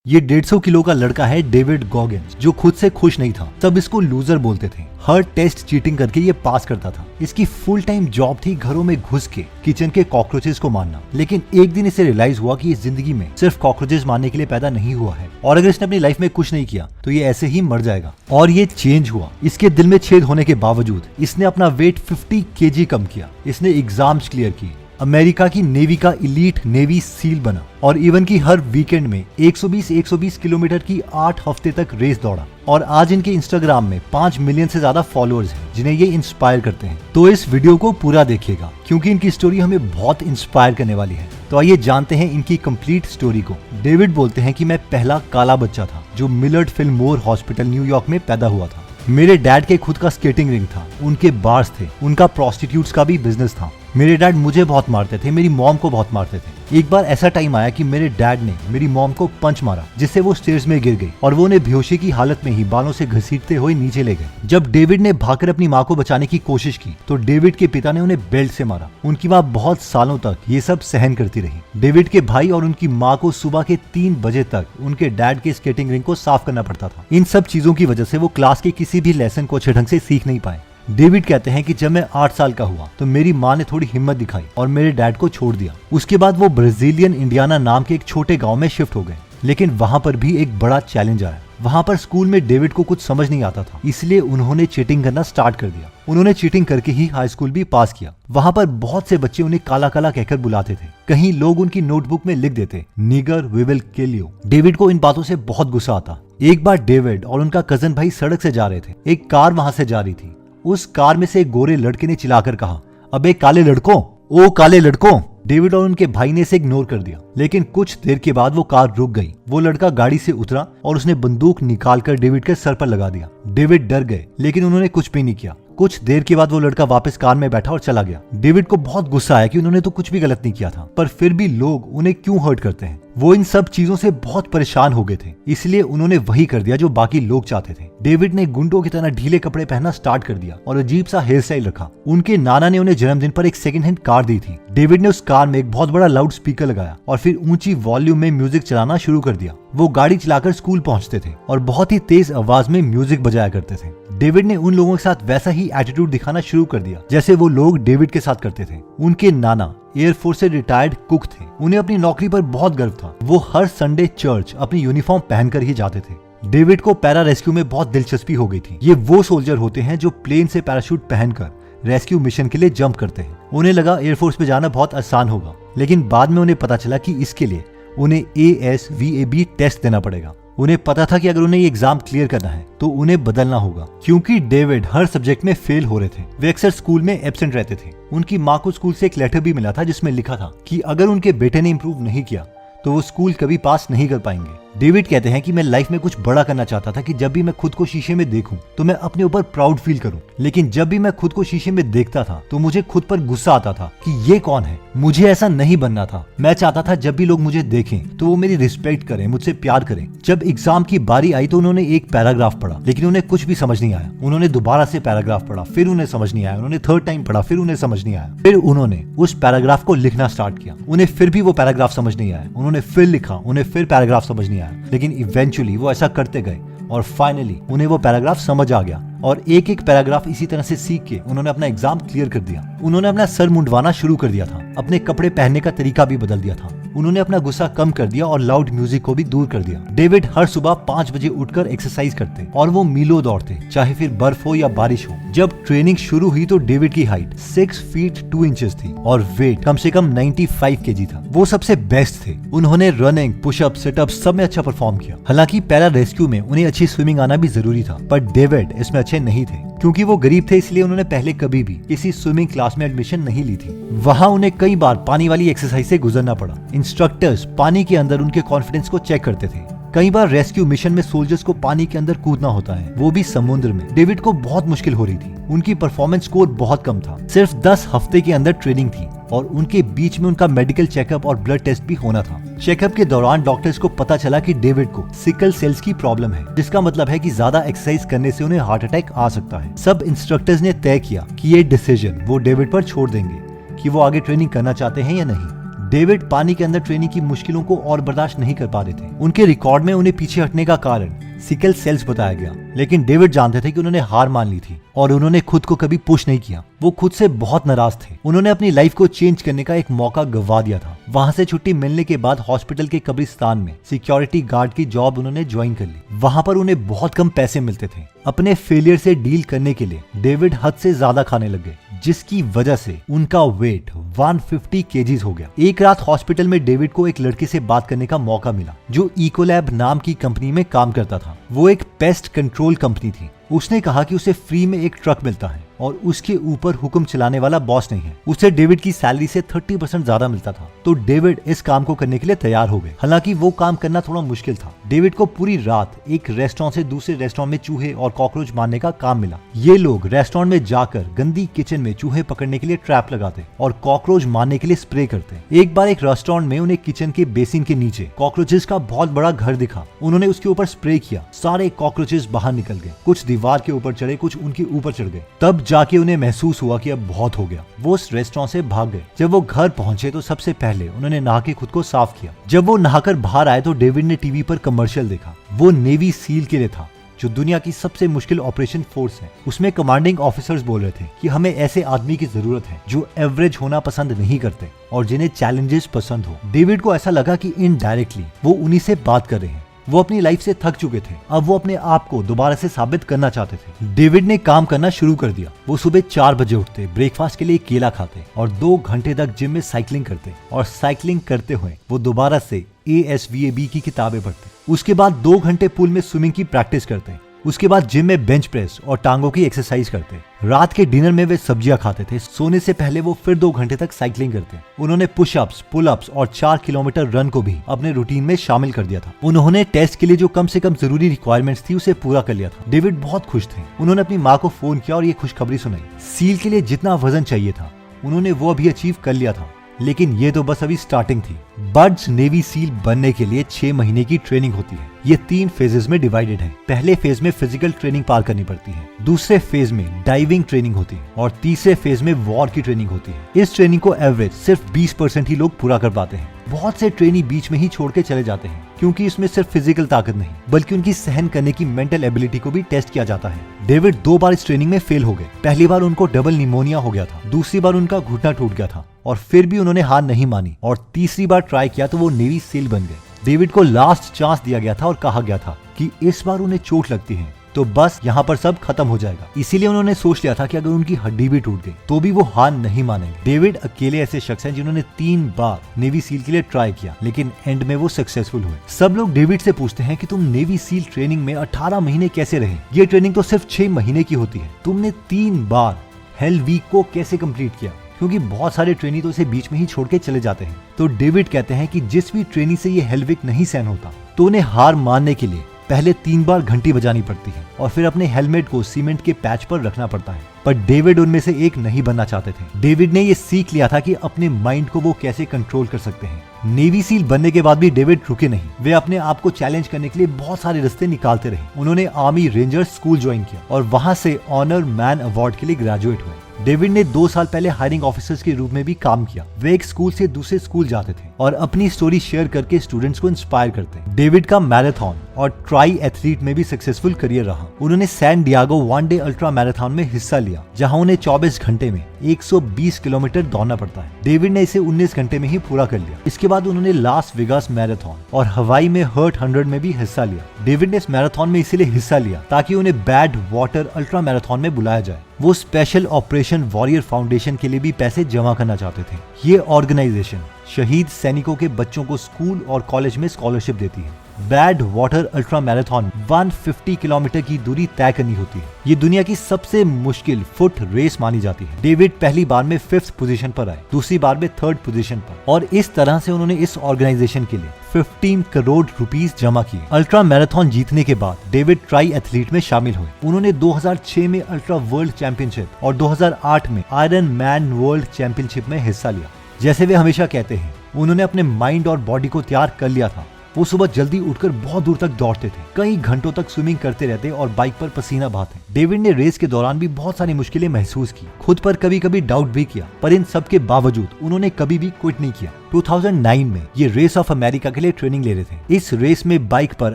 ये 150 किलो का लड़का है डेविड गॉगिन्स, जो खुद से खुश नहीं था। सब इसको लूजर बोलते थे। हर टेस्ट चीटिंग करके ये पास करता था। इसकी फुल टाइम जॉब थी घरों में घुस के किचन के कॉकरोचेस को मारना। लेकिन एक दिन इसे रियलाइज हुआ कि इस जिंदगी में सिर्फ कॉकरोचेस मारने के लिए पैदा नहीं हुआ है, और अगर इसने अपनी लाइफ में कुछ नहीं किया तो ये ऐसे ही मर जाएगा। और ये चेंज हुआ। इसके दिल में छेद होने के बावजूद इसने अपना वेट 50 kg कम किया। इसने एग्जाम्स क्लियर किए, अमेरिका की नेवी का इलीट नेवी सील बना, और इवन की हर वीकेंड में 120 किलोमीटर की 8 हफ्ते तक रेस दौड़ा। और आज इनके इंस्टाग्राम में 5 मिलियन से ज्यादा फॉलोअर्स हैं, जिन्हें ये इंस्पायर करते हैं। तो इस वीडियो को पूरा देखिएगा, क्योंकि इनकी स्टोरी हमें बहुत इंस्पायर करने वाली है। तो आइए जानते हैं इनकी कंप्लीट स्टोरी को। डेविड बोलते हैं कि मैं पहला काला बच्चा था जो मिलर्ड फिलमोर हॉस्पिटल न्यूयॉर्क में पैदा हुआ था। मेरे डैड के खुद का स्केटिंग रिंग था, उनके बार्स थे, उनका प्रोस्टिट्यूट्स का भी बिजनेस था। मेरे डैड मुझे बहुत मारते थे, मेरी मॉम को बहुत मारते थे। एक बार ऐसा टाइम आया कि मेरे डैड ने मेरी मॉम को पंच मारा, जिससे वो स्टेयर्स में गिर गई और वो उन्हें बेहोशी की हालत में ही बालों से घसीटते हुए नीचे ले गए। जब डेविड ने भागकर अपनी माँ को बचाने की कोशिश की तो डेविड के पिता ने उन्हें बेल्ट से मारा। उनकी माँ बहुत सालों तक ये सब सहन करती रही। डेविड के भाई और उनकी माँ को सुबह के 3 बजे तक उनके डैड के स्केटिंग रिंग को साफ करना पड़ता था। इन सब चीजों की वजह से वो क्लास के किसी भी लेसन को अच्छे ढंग से सीख नहीं पाए। डेविड कहते हैं कि जब मैं 8 साल का हुआ तो मेरी माँ ने थोड़ी हिम्मत दिखाई और मेरे डैड को छोड़ दिया। उसके बाद वो ब्राजीलियन इंडियाना नाम के एक छोटे गांव में शिफ्ट हो गए। लेकिन वहां पर भी एक बड़ा चैलेंज आया। वहां पर स्कूल में डेविड को कुछ समझ नहीं आता था, इसलिए उन्होंने चीटिंग करना स्टार्ट कर दिया। उन्होंने चीटिंग करके ही हाई स्कूल भी पास किया। वहां पर बहुत से बच्चे उन्हें काला काला कहकर बुलाते थे। कहीं लोग उनकी नोटबुक में लिख देते, nigger we will kill you. David को इन बातों से बहुत गुस्सा आता। एक बार डेविड और उनका कजन भाई सड़क से जा रहे थे। एक कार वहां से जा रही थी। उस कार में से एक गोरे लड़के ने चिल्लाकर कहा, अबे काले लड़कों, ओ काले लड़कों। डेविड और उनके भाई ने इसे इग्नोर कर दिया। लेकिन कुछ देर के बाद वो कार रुक गई। वो लड़का गाड़ी से उतरा और उसने बंदूक निकालकर डेविड के सर पर लगा दिया। डेविड डर गए, लेकिन उन्होंने कुछ भी नहीं किया। कुछ देर के बाद वो लड़का वापस कार में बैठा और चला गया। डेविड को बहुत गुस्सा आया कि उन्होंने तो कुछ भी गलत नहीं किया था, पर फिर भी लोग उन्हें क्यों हर्ट करते हैं। वो इन सब चीजों से बहुत परेशान हो गए थे, इसलिए उन्होंने वही कर दिया जो बाकी लोग चाहते थे। डेविड ने गुंडों की तरह ढीले कपड़े पहनना स्टार्ट कर दिया और अजीब सा हेयर स्टाइल रखा। उनके नाना ने उन्हें जन्मदिन पर एक सेकंड हैंड कार दी थी। डेविड ने उस कार में एक बहुत बड़ा लाउड स्पीकर लगाया और फिर ऊंची वॉल्यूम में म्यूजिक चलाना शुरू कर दिया। वो गाड़ी चलाकर स्कूल पहुंचते थे और बहुत ही तेज आवाज में म्यूजिक बजाया करते थे। डेविड ने उन लोगों के साथ वैसा ही एटीट्यूड दिखाना शुरू कर दिया जैसे वो लोग डेविड के साथ करते थे। उनके नाना एयरफोर्स से रिटायर्ड कुक थे। उन्हें अपनी नौकरी पर बहुत गर्व था। वो हर संडे चर्च अपनी यूनिफॉर्म पहनकर ही जाते थे। डेविड को पैरा रेस्क्यू में बहुत दिलचस्पी हो गई थी। ये वो सोल्जर होते हैं जो प्लेन से पैराशूट पहनकर रेस्क्यू मिशन के लिए जंप करते हैं। उन्हें लगा एयरफोर्स में जाना बहुत आसान होगा, लेकिन बाद में उन्हें पता चला कि इसके लिए उन्हें ASVAB टेस्ट देना पड़ेगा। उन्हें पता था कि अगर उन्हें ये एग्जाम क्लियर करना है तो उन्हें बदलना होगा, क्योंकि डेविड हर सब्जेक्ट में फेल हो रहे थे। वे अक्सर स्कूल में एब्सेंट रहते थे। उनकी माँ को स्कूल से एक लेटर भी मिला था जिसमें लिखा था कि अगर उनके बेटे ने इम्प्रूव नहीं किया तो वो स्कूल कभी पास नहीं कर पाएंगे। डेविड कहते हैं कि मैं लाइफ में कुछ बड़ा करना चाहता था कि जब भी मैं खुद को शीशे में देखूं तो मैं अपने ऊपर प्राउड फील करूं। लेकिन जब भी मैं खुद को शीशे में देखता था तो मुझे खुद पर गुस्सा आता था कि ये कौन है। मुझे ऐसा नहीं बनना था। मैं चाहता था जब भी लोग मुझे देखें तो वो मेरी रिस्पेक्ट करें, मुझसे प्यार करें। जब एग्जाम की बारी आई तो उन्होंने एक पैराग्राफ पढ़ा, लेकिन उन्हें कुछ भी समझ नहीं आया। उन्होंने दोबारा से पैराग्राफ पढ़ा, फिर उन्हें समझ नहीं आया। उन्होंने थर्ड टाइम पढ़ा, फिर उन्हें समझ नहीं आया। फिर उन्होंने उस पैराग्राफ को लिखना स्टार्ट किया। उन्हें फिर भी वो पैराग्राफ समझ नहीं आया। उन्होंने फिर लिखा, उन्हें फिर पैराग्राफ समझ नहीं आया। लेकिन इवेंचुअली वो ऐसा करते गए और फाइनली उन्हें वो पैराग्राफ समझ आ गया। और एक एक पैराग्राफ इसी तरह से सीख के उन्होंने अपना एग्जाम क्लियर कर दिया। उन्होंने अपना सर मुंडवाना शुरू कर दिया था। अपने कपड़े पहनने का तरीका भी बदल दिया था। उन्होंने अपना गुस्सा कम कर दिया और लाउड म्यूजिक को भी दूर कर दिया। डेविड हर सुबह 5 बजे उठकर एक्सरसाइज करते और वो मीलों दौड़ते, चाहे फिर बर्फ हो या बारिश हो। जब ट्रेनिंग शुरू हुई तो डेविड की हाइट 6 फीट 2 इंचेस थी और वेट कम से कम 95 kg था। वो सबसे बेस्ट थे। उन्होंने रनिंग, पुशअप, सिटअप सब में अच्छा परफॉर्म किया। हालांकि पैरा रेस्क्यू में उन्हें अच्छी स्विमिंग आना भी जरूरी था, पर डेविड इसमें अच्छे नहीं थे। क्योंकि वो गरीब थे, इसलिए उन्होंने पहले कभी भी किसी स्विमिंग क्लास में एडमिशन नहीं ली थी। वहां उन्हें कई बार पानी वाली एक्सरसाइज से गुजरना पड़ा। इंस्ट्रक्टर्स पानी के अंदर उनके कॉन्फिडेंस को चेक करते थे। कई बार रेस्क्यू मिशन में सोल्जर्स को पानी के अंदर कूदना होता है, वो भी समुद्र में। डेविड को बहुत मुश्किल हो रही थी। उनकी परफॉर्मेंस स्कोर बहुत कम था। सिर्फ 10 हफ्ते के अंदर ट्रेनिंग थी और उनके बीच में उनका मेडिकल चेकअप और ब्लड टेस्ट भी होना था। चेकअप के दौरान डॉक्टर्स को पता चला कि डेविड को सिकल सेल्स की प्रॉब्लम है, जिसका मतलब है कि ज्यादा एक्सरसाइज करने से उन्हें हार्ट अटैक आ सकता है। सब इंस्ट्रक्टर्स ने तय किया कि ये डिसीजन वो डेविड पर छोड़ देंगे कि वो आगे ट्रेनिंग करना चाहते हैं या नहीं। डेविड पानी के अंदर ट्रेनिंग की मुश्किलों को और बर्दाश्त नहीं कर पा रहे थे। उनके रिकॉर्ड में उन्हें पीछे हटने का कारण सिकल सेल्स बताया गया, लेकिन डेविड जानते थे कि उन्होंने हार मान ली थी और उन्होंने खुद को कभी पुश नहीं किया। वो खुद से बहुत नाराज थे। उन्होंने अपनी लाइफ को चेंज करने का एक मौका गंवा दिया था। वहां से छुट्टी मिलने के बाद हॉस्पिटल के कब्रिस्तान में सिक्योरिटी गार्ड की जॉब उन्होंने ज्वाइन कर ली। वहां पर उन्हें बहुत कम पैसे मिलते थे। अपने फेलियर से डील करने के लिए डेविड हद से ज्यादा खाने लग गए, जिसकी वजह से उनका वेट 150 केजीज हो गया। एक रात हॉस्पिटल में डेविड को एक लड़के से बात करने का मौका मिला जो इकोलैब नाम की कंपनी में काम करता था। वो एक पेस्ट कंट्रोल कंपनी थी। उसने कहा कि उसे फ्री में एक ट्रक मिलता है और उसके ऊपर हुक्म चलाने वाला बॉस नहीं है। उसे डेविड की सैलरी से 30% ज्यादा मिलता था। तो डेविड इस काम को करने के लिए तैयार हो गए। हालांकि वो काम करना थोड़ा मुश्किल था। डेविड को पूरी रात एक रेस्टोरेंट से दूसरे रेस्टोरेंट में चूहे और कॉकरोच मारने का काम मिला। ये लोग रेस्टोरेंट में जाकर गंदी किचन में चूहे पकड़ने के लिए ट्रैप लगाते और कॉकरोच मारने के लिए स्प्रे करते। एक बार एक रेस्टोरेंट में उन्हें किचन के बेसिन के नीचे कॉकरोचेस का बहुत बड़ा घर दिखा। उन्होंने उसके ऊपर स्प्रे किया। सारे कॉकरोचेस बाहर निकल गए। कुछ दीवार के ऊपर चढ़े, कुछ उनके ऊपर चढ़ गए। तब जाके उन्हें महसूस हुआ कि अब बहुत हो गया। वो उस रेस्टोरेंट से भाग गए। जब वो घर पहुंचे तो सबसे पहले उन्होंने नहा के खुद को साफ किया। जब वो नहाकर बाहर आए तो डेविड ने टीवी पर कमर्शियल देखा। वो नेवी सील के लिए था, जो दुनिया की सबसे मुश्किल ऑपरेशन फोर्स है। उसमें कमांडिंग ऑफिसर्स बोल रहे थे कि हमें ऐसे आदमी की जरूरत है जो एवरेज होना पसंद नहीं करते और जिन्हें चैलेंजेस पसंद हो। डेविड को ऐसा लगा कि इनडायरेक्टली वो उन्हीं से बात कर रहे हैं। वो अपनी लाइफ से थक चुके थे। अब वो अपने आप को दोबारा से साबित करना चाहते थे। डेविड ने काम करना शुरू कर दिया। वो सुबह 4 बजे उठते, ब्रेकफास्ट के लिए केला खाते और 2 घंटे तक जिम में साइकिलिंग करते और साइकिलिंग करते हुए वो दोबारा से ASVAB की किताबें पढ़ते। उसके बाद 2 घंटे पूल में स्विमिंग की प्रैक्टिस करते। उसके बाद जिम में बेंच प्रेस और टांगों की एक्सरसाइज करते। रात के डिनर में वे सब्जियां खाते थे। सोने से पहले वो फिर 2 घंटे तक साइकिलिंग करते। उन्होंने पुशअप्स, पुलअप्स और 4 किलोमीटर रन को भी अपने रूटीन में शामिल कर दिया था। उन्होंने टेस्ट के लिए जो कम से कम जरूरी रिक्वायरमेंट्स थी उसे पूरा कर लिया था। डेविड बहुत खुश थे। उन्होंने अपनी माँ को फोन किया और ये खुशखबरी सुनाई। सील के लिए जितना वजन चाहिए था उन्होंने वो अभी अचीव कर लिया था, लेकिन ये तो बस अभी स्टार्टिंग थी। बर्ड्स नेवी सील बनने के लिए 6 महीने की ट्रेनिंग होती है। ये 3 फेजेस में डिवाइडेड है। पहले फेज में फिजिकल ट्रेनिंग पार करनी पड़ती है, दूसरे फेज में डाइविंग ट्रेनिंग होती है और तीसरे फेज में वॉर की ट्रेनिंग होती है। इस ट्रेनिंग को एवरेज सिर्फ 20% ही लोग पूरा कर पाते हैं। बहुत से ट्रेनी बीच में ही छोड़ के चले जाते हैं, क्योंकि इसमें सिर्फ फिजिकल ताकत नहीं बल्कि उनकी सहन करने की मेंटल एबिलिटी को भी टेस्ट किया जाता है। डेविड 2 बार इस ट्रेनिंग में फेल हो गए। पहली बार उनको डबल निमोनिया हो गया था, दूसरी बार उनका घुटना टूट गया था और फिर भी उन्होंने हार नहीं मानी और तीसरी बार ट्राई किया तो वो नेवी सील बन गए। डेविड को लास्ट चांस दिया गया था और कहा गया था कि इस बार उन्हें चोट लगती है तो बस यहाँ पर सब खत्म हो जाएगा। इसीलिए उन्होंने सोच लिया था कि अगर उनकी हड्डी भी टूट गई तो भी वो हार नहीं मानेंगे। डेविड अकेले ऐसे शख्स हैं जिन्होंने 3 बार नेवी सील के लिए ट्राई किया, लेकिन एंड में वो सक्सेसफुल हुए। सब लोग डेविड से पूछते हैं कि तुम नेवी सील ट्रेनिंग में 18 महीने कैसे रहे? ये ट्रेनिंग तो सिर्फ 6 महीने की होती है। तुमने 3 बार हेल वीक को कैसे कंप्लीट किया? क्योंकि बहुत सारे ट्रेनी तो इसे बीच में ही छोड़ के चले जाते हैं। तो डेविड कहते हैं कि जिस भी ट्रेनी से ये हेल वीक नहीं सहन होता तो उन्हें हार मानने के लिए पहले 3 बार घंटी बजानी पड़ती है और फिर अपने हेलमेट को सीमेंट के पैच पर रखना पड़ता है। पर डेविड उनमें से एक नहीं बनना चाहते थे। डेविड ने ये सीख लिया था कि अपने माइंड को वो कैसे कंट्रोल कर सकते हैं। नेवी सील बनने के बाद भी डेविड रुके नहीं। वे अपने आप को चैलेंज करने के लिए बहुत सारे रास्ते निकालते रहे। उन्होंने आर्मी रेंजर्स स्कूल ज्वाइन किया और वहां से ऑनर मैन अवार्ड के लिए ग्रेजुएट हुए। डेविड ने 2 साल पहले हायरिंग ऑफिसर्स के रूप में भी काम किया। वे एक स्कूल से दूसरे स्कूल जाते थे और अपनी स्टोरी शेयर करके स्टूडेंट्स को इंस्पायर करते। डेविड का मैराथन और ट्राई एथलीट में भी सक्सेसफुल करियर रहा। उन्होंने San Diego 1 day ultra marathon में हिस्सा लिया, जहां उन्हें 24 घंटे में 120 किलोमीटर दौड़ना पड़ता है। डेविड ने इसे 19 घंटे में ही पूरा कर लिया। इसके बाद उन्होंने लास वेगास मैराथन और हवाई में हर्ट 100 में भी हिस्सा लिया। डेविड ने इस मैराथन में इसीलिए हिस्सा लिया ताकि उन्हें बैड वाटर अल्ट्रा मैराथन में बुलाया जाए। वो स्पेशल ऑपरेशन वॉरियर फाउंडेशन के लिए भी पैसे जमा करना चाहते थे। ये ऑर्गेनाइजेशन शहीद सैनिकों के बच्चों को स्कूल और कॉलेज में स्कॉलरशिप देती है। Bad water ultra marathon 150 kilometre की दूरी तय करनी होती है। ये दुनिया की सबसे मुश्किल फुट रेस मानी जाती है। डेविड पहली बार में 5th पोजीशन पर आए, दूसरी बार में 3rd पोजीशन पर, और इस तरह से उन्होंने इस ऑर्गेनाइजेशन के लिए 15 करोड़ रुपीस जमा किए। अल्ट्रा मैराथन जीतने के बाद डेविड ट्राई एथलीट में शामिल हुए। उन्होंने 2006 में अल्ट्रा वर्ल्ड चैंपियनशिप और 2008 में आयरन मैन वर्ल्ड चैंपियनशिप में हिस्सा लिया। जैसे वे हमेशा कहते हैं, उन्होंने अपने माइंड और बॉडी को तैयार कर लिया था वो सुबह जल्दी उठकर बहुत दूर तक दौड़ते थे, कई घंटों तक स्विमिंग करते रहते और बाइक पर पसीना बहाते। डेविड ने रेस के दौरान भी बहुत सारी मुश्किलें महसूस की, खुद पर कभी कभी डाउट भी किया, पर इन सब के बावजूद उन्होंने कभी भी क्विट नहीं किया। 2009 में ये रेस ऑफ अमेरिका के लिए ट्रेनिंग ले रहे थे। इस रेस में बाइक पर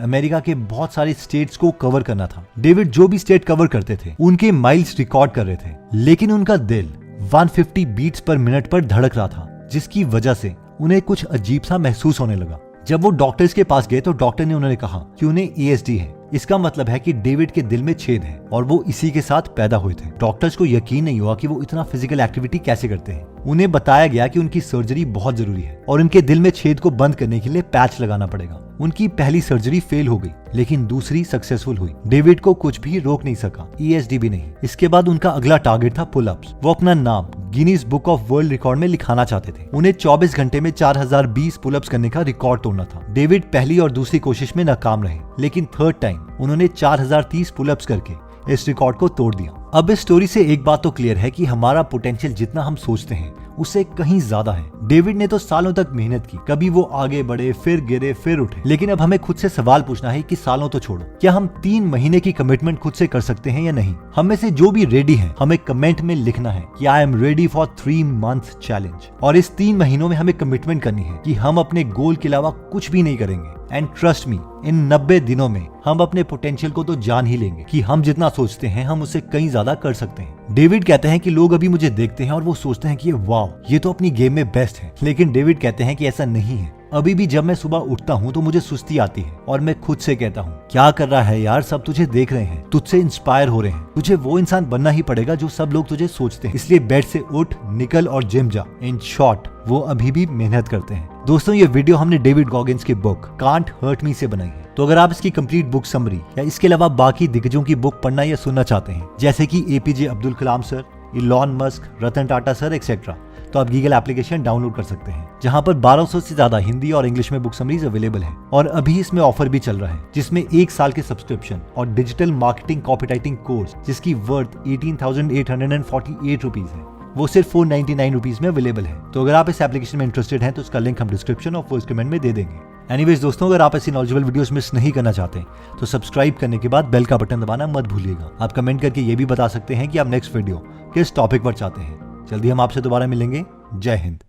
अमेरिका के बहुत सारे स्टेट्स को कवर करना था। डेविड जो भी स्टेट कवर करते थे उनके माइल्स रिकॉर्ड कर रहे थे, लेकिन उनका दिल 150 बीट्स पर मिनट पर धड़क रहा था, जिसकी वजह से उन्हें कुछ अजीब सा महसूस होने लगा। जब वो डॉक्टर्स के पास गए तो डॉक्टर ने उन्हें कहा कि उन्हें ASD है। इसका मतलब है कि डेविड के दिल में छेद है और वो इसी के साथ पैदा हुए थे। डॉक्टर्स को यकीन नहीं हुआ कि वो इतना फिजिकल एक्टिविटी कैसे करते हैं। उन्हें बताया गया कि उनकी सर्जरी बहुत जरूरी है और उनके दिल में छेद को बंद करने के लिए पैच लगाना पड़ेगा। उनकी पहली सर्जरी फेल हो गई, लेकिन दूसरी सक्सेसफुल हुई। डेविड को कुछ भी रोक नहीं सका, ASD भी नहीं। इसके बाद उनका अगला टारगेट था पुलअप्स। वो अपना नाम Guinness book of world record में लिखाना चाहते थे। उन्हें 24 घंटे में 4020 पुलअप्स करने का रिकॉर्ड तोड़ना था। डेविड पहली और दूसरी कोशिश में नाकाम रहे, लेकिन थर्ड टाइम उन्होंने 4030 पुलअप्स करके इस रिकॉर्ड को तोड़ दिया। अब इस स्टोरी से एक बात तो क्लियर है कि हमारा पोटेंशियल जितना हम सोचते हैं उससे कहीं ज्यादा है। डेविड ने तो सालों तक मेहनत की, कभी वो आगे बढ़े, फिर गिरे, फिर उठे। लेकिन अब हमें खुद से सवाल पूछना है कि सालों तो छोड़ो, क्या हम 3 महीने की कमिटमेंट खुद से कर सकते हैं या नहीं? हम में से जो भी रेडी है, हमें कमेंट में लिखना है कि I am ready for 3 month challenge. और इस 3 महीनों में हमें कमिटमेंट करनी है कि हम अपने गोल के अलावा कुछ भी नहीं करेंगे। एंड ट्रस्ट मी, इन 90 दिनों में हम अपने पोटेंशियल को तो जान ही लेंगे कि हम जितना सोचते हैं हम उससे कहीं ज्यादा कर सकते हैं। डेविड कहते हैं कि लोग अभी मुझे देखते हैं और वो सोचते हैं कि वाओ, ये तो अपनी गेम में बेस्ट है। लेकिन डेविड कहते हैं कि ऐसा नहीं है। अभी भी जब मैं सुबह उठता हूँ तो मुझे सुस्ती आती है और मैं खुद से कहता हूँ, क्या कर रहा है यार, सब तुझे देख रहे हैं, तुझसे इंस्पायर हो रहे हैं, तुझे वो इंसान बनना ही पड़ेगा जो सब लोग तुझे सोचते हैं। इसलिए बेड से उठ, निकल और जिम जा। इन शॉर्ट, वो अभी भी मेहनत करते हैं। दोस्तों, ये वीडियो हमने डेविड गॉगिन्स की बुक कांट हर्ट मी से बनाई है। तो अगर आप इसकी कंप्लीट बुक समरी या इसके अलावा बाकी दिग्गजों की बुक पढ़ना या सुनना चाहते हैं, जैसे कि APJ Abdul Kalam sir, Elon Musk, Ratan Tata sir etcetera, तो आप गीगल एप्लीकेशन डाउनलोड कर सकते हैं, जहां पर 1200 से ज्यादा हिंदी और इंग्लिश में बुक समरीज अवेलेबल है। और अभी इसमें ऑफर भी चल रहा है, जिसमें 1 साल के सब्सक्रिप्शन और डिजिटल मार्केटिंग कॉपीराइटिंग कोर्स, जिसकी वर्थ 18,848 रुपीज है, वो सिर्फ 499 रुपीज में अवेलेबल है। तो अगर आप इस एप्लीकेशन में इंटरेस्टेड हैं तो उसका लिंक हम डिस्क्रिप्शन और फर्स्ट कमेंट में दे देंगे। एनीवेज दोस्तों, अगर आप ऐसी नॉलेजेबल वीडियोस मिस नहीं करना चाहते तो सब्सक्राइब करने के बाद बेल का बटन दबाना मत भूलिएगा। आप कमेंट करके ये भी बता सकते हैं कि आप नेक्स्ट वीडियो किस टॉपिक पर चाहते हैं। जल्दी हम आपसे दोबारा मिलेंगे। जय हिंद।